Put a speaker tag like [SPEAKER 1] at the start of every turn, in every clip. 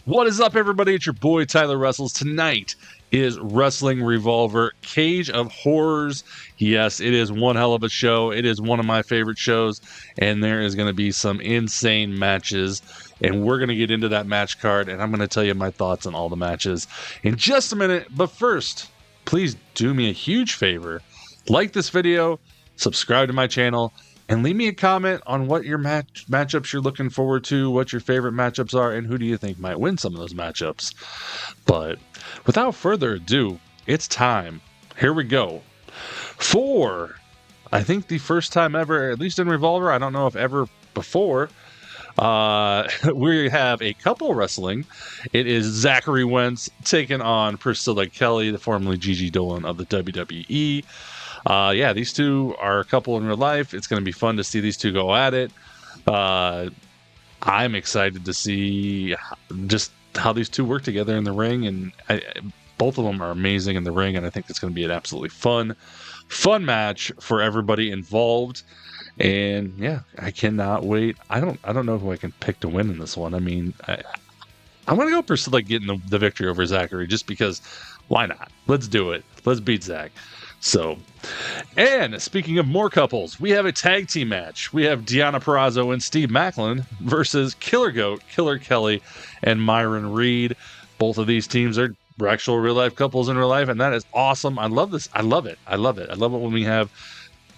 [SPEAKER 1] What is up, everybody? It's your boy Tyler Wrestles. Tonight is Wrestling Revolver Cage of Horrors. Yes, it is one hell of a show. It is one of my favorite shows, and there is going to be some insane matches, and we're going to get into that match card, and I'm going to tell you my thoughts on all the matches in just a minute. But first, please do me a huge favor. Like this video, subscribe to my channel, and leave me a comment on what your matchups you're looking forward to, what your favorite matchups are, and who do you think might win some of those matchups. But without further ado, it's time. Here we go. For, I think, the first time ever, at least in Revolver, I don't know if ever before, we have a couple wrestling. It is Zachary Wentz taking on Priscilla Kelly, the formerly Gigi Dolan of the WWE. Yeah, these two are a couple in real life. It's going to be fun to see these two go at it. I'm excited to see just how these two work together in the ring, and both of them are amazing in the ring, and I think it's going to be an absolutely fun match for everybody involved. And yeah, I cannot wait. I don't know who I can pick to win in this one. I mean, I want to go Priscilla getting the victory over Zachary, just because. Why not? Let's do it. Let's beat Zach. So, and speaking of more couples, we have a tag team match. We have Deonna Purrazzo and Steve Maclin versus Killer Goat, Killer Kelly, and Myron Reed. Both of these teams are actual real life couples in real life, and that is awesome. I love this. I love it. I love it. I love it when we have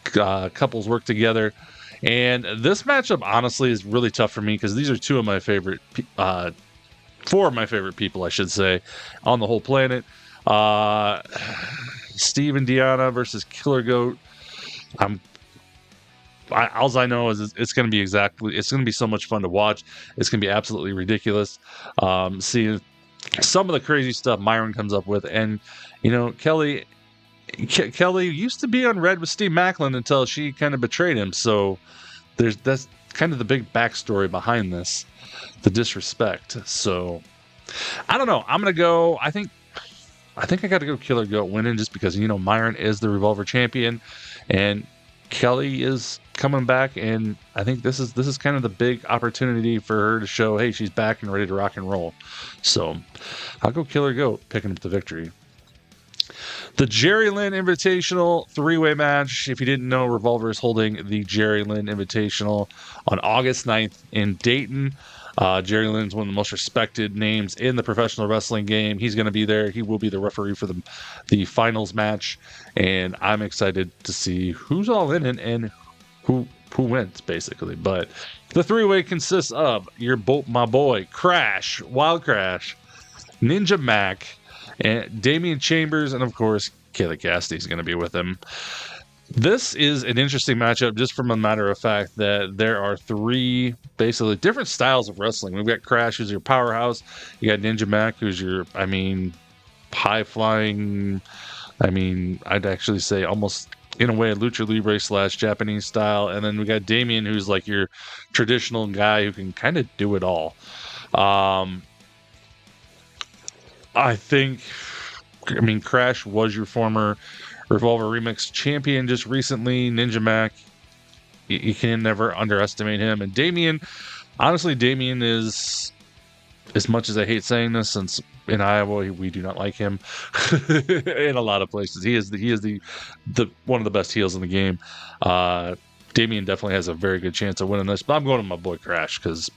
[SPEAKER 1] couples work together. And this matchup, honestly, is really tough for me because these are two of my favorite, four of my favorite people, I should say, on the whole planet. Steve and Deonna versus Killer Goat. All I know is it's going to be so much fun to watch. It's going to be absolutely ridiculous. Seeing some of the crazy stuff Myron comes up with, and you know, Kelly used to be on Red with Steve Maclin until she kind of betrayed him. So that's kind of the big backstory behind this, the disrespect. So I don't know. I'm gonna go. I think I got to go Killer Goat winning, just because, you know, Myron is the Revolver champion and Kelly is coming back, and I think this is kind of the big opportunity for her to show, hey, she's back and ready to rock and roll. So I'll go Killer Goat, picking up the victory. The Jerry Lynn Invitational three-way match. If you didn't know, Revolver is holding the Jerry Lynn Invitational on August 9th in Dayton. Jerry Lynn's one of the most respected names in the professional wrestling game. He's going to be there. He will be the referee for the finals match, and I'm excited to see who's all in it and who wins, basically. But the three-way consists of my boy Crash, Wild Crash, Ninja Mack, and Damian Chambers, and of course Kayla Kassidy is going to be with him. This is an interesting matchup, just from a matter of fact that there are three basically different styles of wrestling. We've got Crash, who's your powerhouse. You got Ninja Mack, who's your, high flying. I'd actually say almost in a way a lucha libre / Japanese style. And then we got Damian, who's like your traditional guy who can kind of do it all. Crash was your former Revolver Remix champion just recently. Ninja Mack, you can never underestimate him. And Damian, honestly, Damian is, as much as I hate saying this, since in Iowa we do not like him in a lot of places. He is the one of the best heels in the game. Damian definitely has a very good chance of winning this, but I'm going with my boy Crash because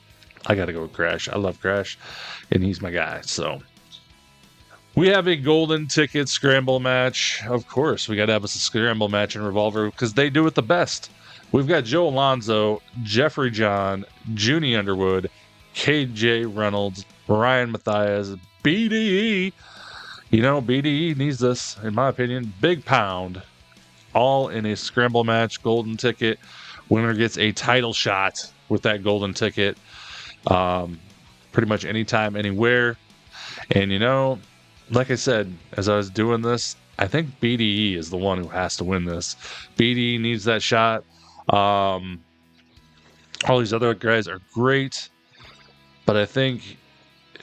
[SPEAKER 1] I got to go with Crash. I love Crash, and he's my guy. So we have a golden ticket scramble match. Of course, we got to have a scramble match in Revolver because they do it the best. We've got Joe Alonzo, Jeffrey John, Juni Underwood, KJ Reynolds, Ryan Matthias, BDE. You know, BDE needs this, in my opinion. Big Pound, all in a scramble match, golden ticket. Winner gets a title shot with that golden ticket. Pretty much anytime, anywhere. And, you know, like I said, as I was doing this, I think BDE is the one who has to win this. BDE needs that shot. All these other guys are great, but I think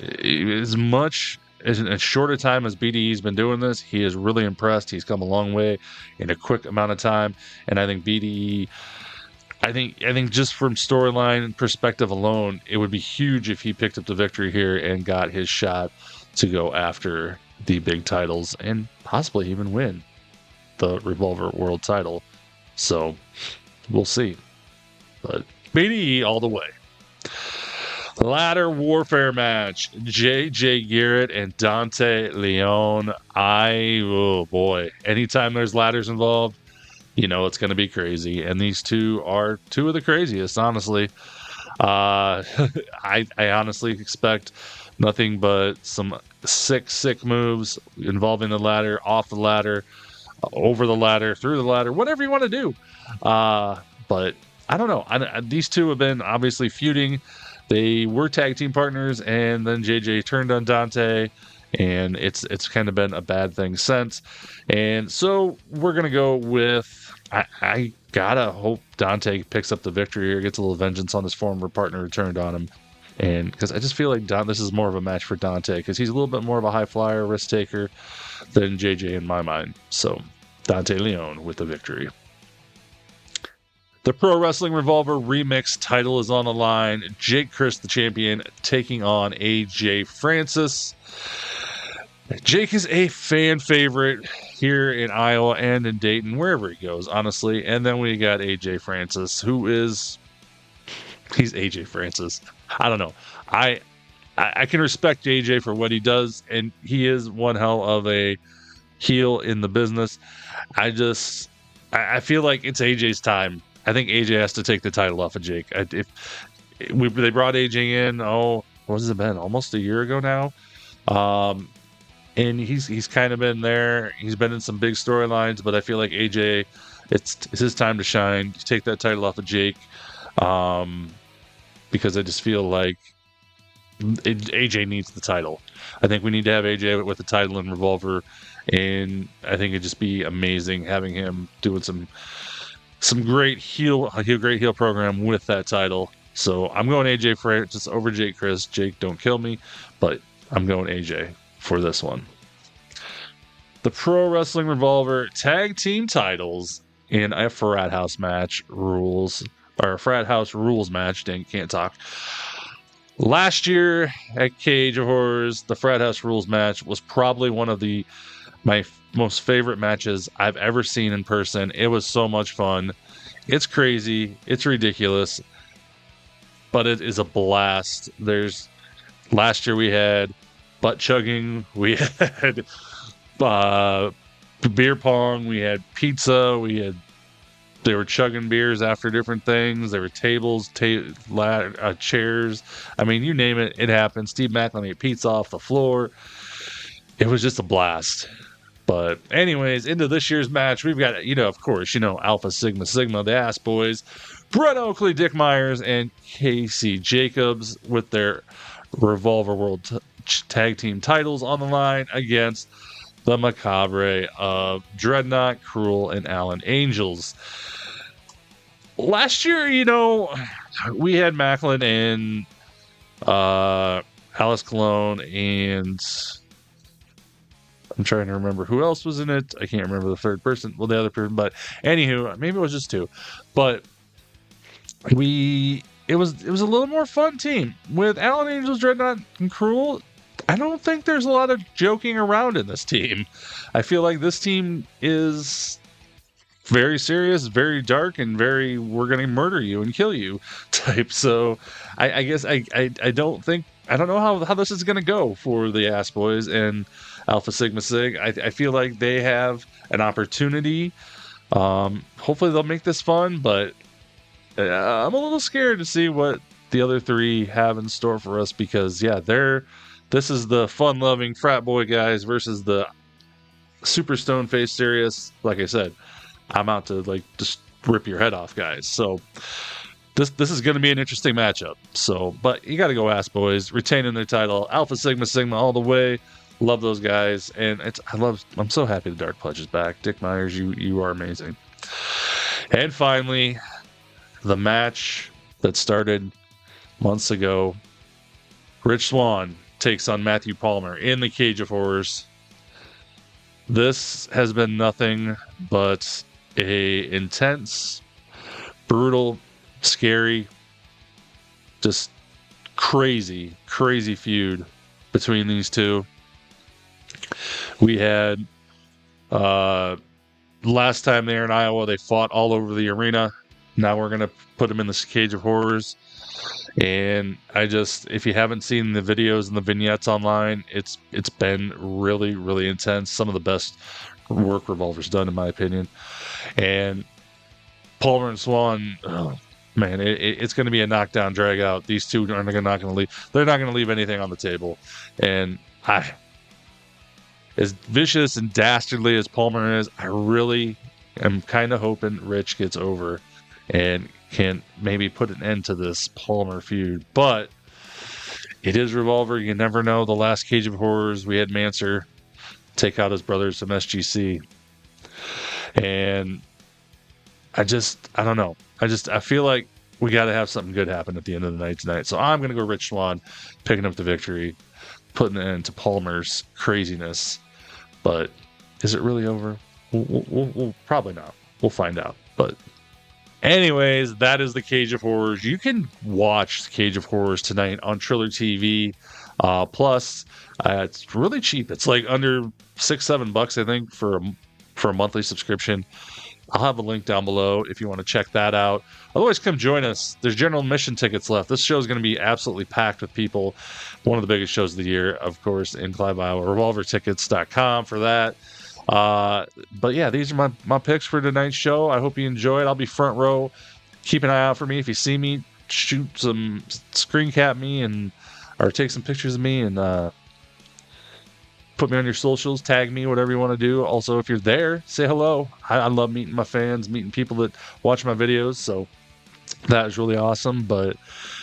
[SPEAKER 1] as much as in a shorter time as BDE's been doing this, he is really impressed. He's come a long way in a quick amount of time, and I think BDE, I think just from storyline perspective alone, it would be huge if he picked up the victory here and got his shot to go after the big titles and possibly even win the Revolver World title. So we'll see. But BDE all the way. Ladder warfare match. JJ Garrett and Dante Leon. Oh boy. Anytime there's ladders involved, you know it's going to be crazy. And these two are two of the craziest, honestly. I honestly expect nothing but some sick moves involving the ladder, off the ladder, over the ladder, through the ladder, whatever you want to do. But I don't know. These two have been obviously feuding. They were tag team partners, and then JJ turned on Dante, and it's kind of been a bad thing since. And so we're gonna go with I gotta hope Dante picks up the victory or gets a little vengeance on his former partner who turned on him. And because I just feel like this is more of a match for Dante because he's a little bit more of a high flyer, risk taker than JJ in my mind. So Dante Leon with the victory. The Pro Wrestling Revolver Remix title is on the line. Jake Crist, the champion, taking on AJ Francis. Jake is a fan favorite here in Iowa and in Dayton, wherever he goes, honestly. And then we got AJ Francis, he's AJ Francis. I don't know. I can respect AJ for what he does, and he is one hell of a heel in the business. I feel like it's AJ's time. I think AJ has to take the title off of Jake. They brought AJ in, what has it been? Almost a year ago now. And he's kind of been there. He's been in some big storylines, but I feel like AJ, it's his time to shine. Take that title off of Jake. Because I just feel like AJ needs the title. I think we need to have AJ with the title in Revolver, and I think it'd just be amazing having him doing some great heel program with that title. So I'm going AJ Francis over Jake Crist. Jake, don't kill me, but I'm going AJ for this one. The Pro Wrestling Revolver Tag Team titles in a Frat House rules match. Dang, can't talk. Last year at Cage of Horrors, the Frat House rules match was probably one of my most favorite matches I've ever seen in person. It was so much fun. It's crazy. It's ridiculous. But it is a blast. Last year we had butt chugging. We had beer pong. We had pizza. They were chugging beers after different things. There were tables, chairs. I mean, you name it, it happened. Steve Maclin ate pizza off the floor. It was just a blast. But anyways, into this year's match, we've got, of course, Alpha Sigma Sigma, the Ass Boys, Brent Oakley, Dick Meyers, and Casey Jacobs with their Revolver World Tag Team titles on the line against the Macabre of Dreadknot, Krule, and Allen Angels. Last year, we had Maclin and Alice Cologne, and I'm trying to remember who else was in it. I can't remember the third person. Well, the other person, but anywho, maybe it was just two. But it was a little more fun team with Allen Angels, Dreadknot, and Krule. I don't think there's a lot of joking around in this team. I feel like this team is very serious, very dark, and very we're going to murder you and kill you type. So I guess I don't know how this is going to go for the Ass Boys and Alpha Sigma Sig. I feel like they have an opportunity. Hopefully they'll make this fun, but I'm a little scared to see what the other three have in store for us because, this is the fun-loving frat boy guys versus the super stone-faced serious. Like I said, I'm out to just rip your head off, guys. So this is going to be an interesting matchup. So, but you got to go Ass Boys retaining their title. Alpha Sigma Sigma all the way. Love those guys, and I'm so happy the Dark Pledge is back. Dick Meyers, you are amazing. And finally, the match that started months ago. Rich Swann takes on Matthew Palmer in the Cage of Horrors. This has been nothing but a intense, brutal scary, just crazy feud between these two. We had last time there in Iowa, they fought all over the arena. Now we're gonna put them in this Cage of Horrors. And if you haven't seen the videos and the vignettes online, it's been really intense. Some of the best work Revolver's done, in my opinion. And Palmer and Swan, oh, man, it's going to be a knockdown, drag out. These two are not going to leave. They're not going to leave anything on the table. And as vicious and dastardly as Palmer is, I really am kind of hoping Rich gets over and can maybe put an end to this Palmer feud. But it is Revolver. You never know. The last Cage of Horrors, we had Manser take out his brothers from SGC. And I don't know. I feel like we got to have something good happen at the end of the night tonight. So I'm going to go Rich Swann, picking up the victory, putting an end to Palmer's craziness. But is it really over? We'll probably not. We'll find out. But anyways, that is the Cage of Horrors. You can watch Cage of Horrors tonight on Triller TV. Plus, it's really cheap. It's like under $6-7, I think, for a monthly subscription. I'll have a link down below if you want to check that out. Otherwise, come join us. There's general admission tickets left. This show is going to be absolutely packed with people. One of the biggest shows of the year, of course, in Clive, Iowa. RevolverTickets.com for that. But yeah, these are my picks for tonight's show. I hope you enjoy it. I'll be front row. Keep an eye out for me. If you see me, shoot some screen cap me or take some pictures of me and put me on your socials, tag me, whatever you want to do. Also, if you're there, say hello. I love meeting my fans, meeting people that watch my videos. So that is really awesome. But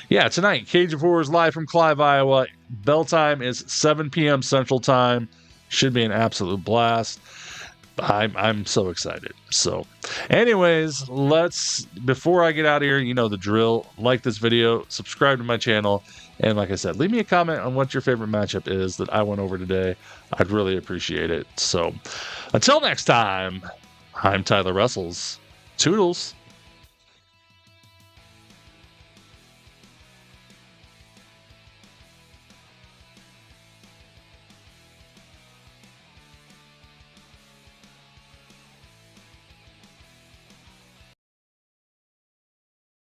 [SPEAKER 1] yeah, tonight, Cage of Horrors live from Clive, Iowa. Bell time is 7 p.m. Central Time. Should be an absolute blast. I'm so excited. So anyways, before I get out of here, you know the drill. Like this video, subscribe to my channel, and like I said, leave me a comment on what your favorite matchup is that I went over today. I'd really appreciate it. So until next time, I'm Tyler Russels. Toodles.